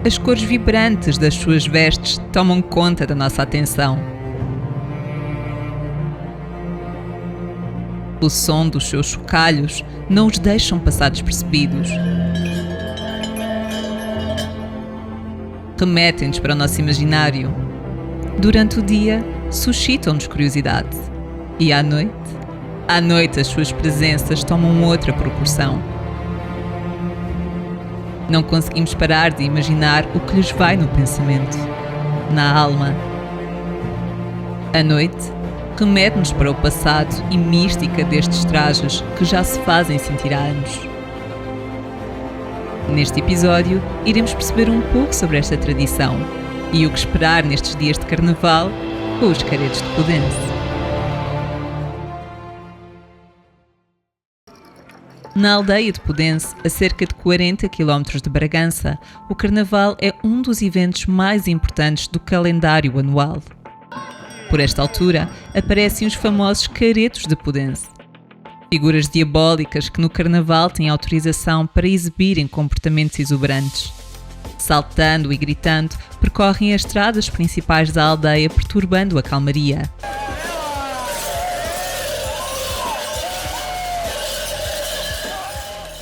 As cores vibrantes das suas vestes tomam conta da nossa atenção. O som dos seus chocalhos não os deixam passar despercebidos. Remetem-nos para o nosso imaginário. Durante o dia, suscitam-nos curiosidade. E à noite as suas presenças tomam outra proporção. Não conseguimos parar de imaginar o que lhes vai no pensamento, na alma. A noite remete-nos para o passado e mística destes trajes que já se fazem sentir há anos. Neste episódio, iremos perceber um pouco sobre esta tradição e o que esperar nestes dias de carnaval com os caretos de Podense. Na aldeia de Podense, a cerca de 40 km de Bragança, o Carnaval é um dos eventos mais importantes do calendário anual. Por esta altura, aparecem os famosos caretos de Podense. Figuras diabólicas que no Carnaval têm autorização para exibirem comportamentos exuberantes. Saltando e gritando, percorrem as estradas principais da aldeia, perturbando a calmaria.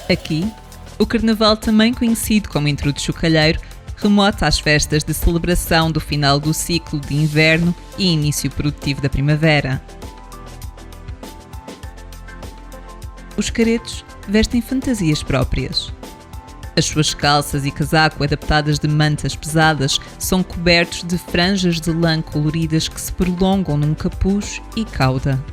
Aqui, o Carnaval, também conhecido como Intrudo Chocalheiro, remota às festas de celebração do final do ciclo de inverno e início produtivo da primavera. Os caretos vestem fantasias próprias. As suas calças e casaco, adaptadas de mantas pesadas, são cobertos de franjas de lã coloridas que se prolongam num capuz e cauda.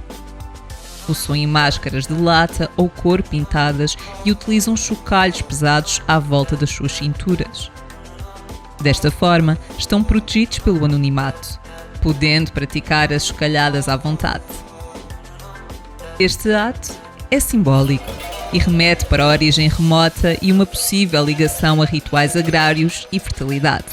Possuem máscaras de lata ou cor pintadas e utilizam chocalhos pesados à volta das suas cinturas. Desta forma, estão protegidos pelo anonimato, podendo praticar as chocalhadas à vontade. Este ato é simbólico e remete para a origem remota e uma possível ligação a rituais agrários e fertilidade.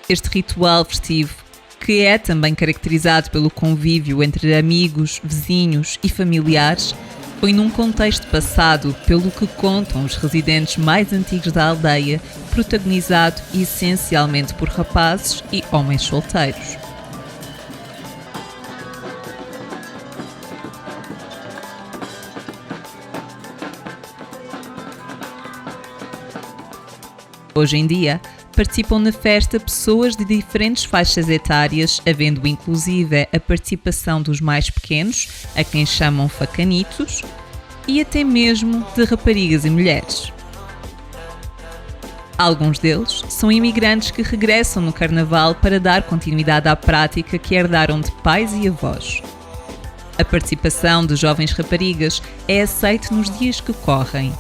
Este ritual festivo, que é também caracterizado pelo convívio entre amigos, vizinhos e familiares, foi num contexto passado, pelo que contam os residentes mais antigos da aldeia, protagonizado essencialmente por rapazes e homens solteiros. Hoje em dia, participam na festa pessoas de diferentes faixas etárias, havendo inclusive a participação dos mais pequenos, a quem chamam facanitos, e até mesmo de raparigas e mulheres. Alguns deles são imigrantes que regressam no Carnaval para dar continuidade à prática que herdaram de pais e avós. A participação de jovens raparigas é aceite nos dias que correm.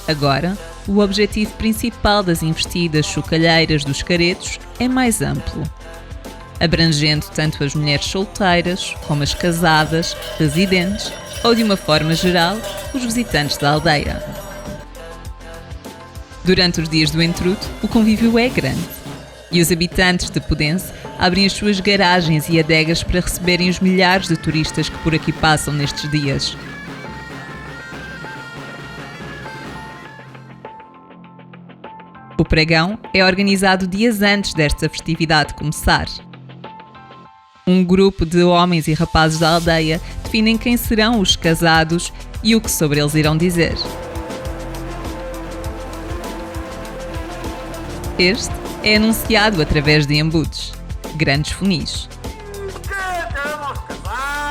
Agora, o objetivo principal das investidas chocalheiras dos caretos é mais amplo, abrangendo tanto as mulheres solteiras como as casadas, residentes ou, de uma forma geral, os visitantes da aldeia. Durante os dias do Intrudo, o convívio é grande e os habitantes de Podense abrem as suas garagens e adegas para receberem os milhares de turistas que por aqui passam nestes dias. O pregão é organizado dias antes desta festividade começar. Um grupo de homens e rapazes da aldeia definem quem serão os casados e o que sobre eles irão dizer. Este é anunciado através de embudos, grandes funis.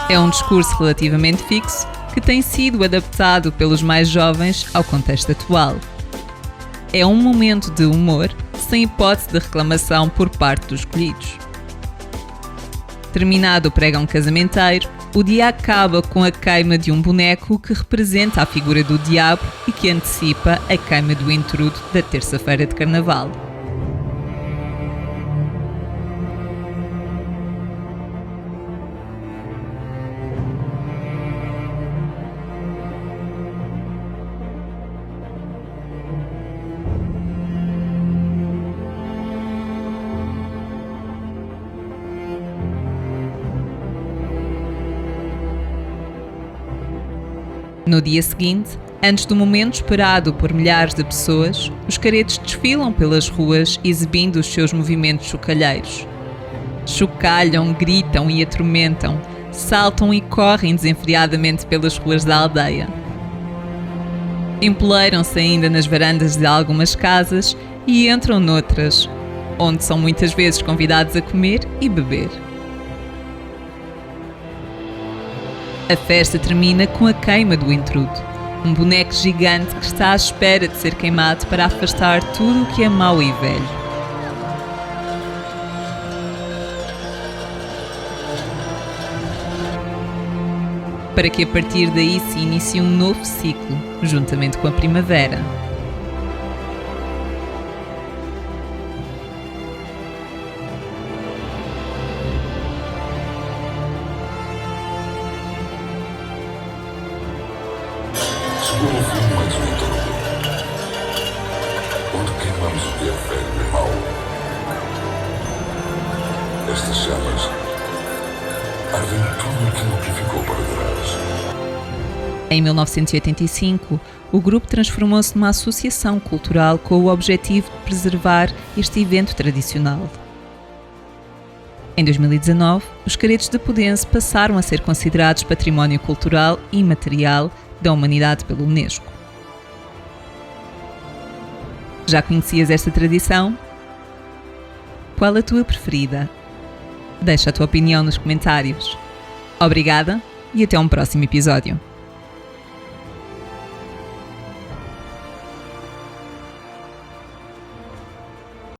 É um discurso relativamente fixo que tem sido adaptado pelos mais jovens ao contexto atual. É um momento de humor, sem hipótese de reclamação por parte dos escolhidos. Terminado o pregão casamenteiro, o dia acaba com a queima de um boneco que representa a figura do diabo e que antecipa a queima do intrudo da terça-feira de Carnaval. No dia seguinte, Antes do momento esperado por milhares de pessoas, os caretos desfilam pelas ruas exibindo os seus movimentos chocalheiros. Chocalham, gritam e atormentam, saltam e correm desenfreadamente pelas ruas da aldeia. Empoleiram-se ainda nas varandas de algumas casas e entram noutras, onde são muitas vezes convidados a comer e beber. A festa termina com a queima do intrudo, um boneco gigante que está à espera de ser queimado para afastar tudo o que é mau e velho. Para que a partir daí se inicie um novo ciclo, juntamente com a primavera. Chegou ao fim mais um intrudo, onde queimamos o que é velho e mau. Estas chamas ardem tudo aquilo que ficou para trás. Em 1985, o grupo transformou-se numa associação cultural com o objetivo de preservar este evento tradicional. Em 2019, os caretos de Podense passaram a ser considerados património cultural e imaterial da humanidade pela Unesco. Já conhecias esta tradição? Qual a tua preferida? Deixa a tua opinião nos comentários. Obrigada e até um próximo episódio.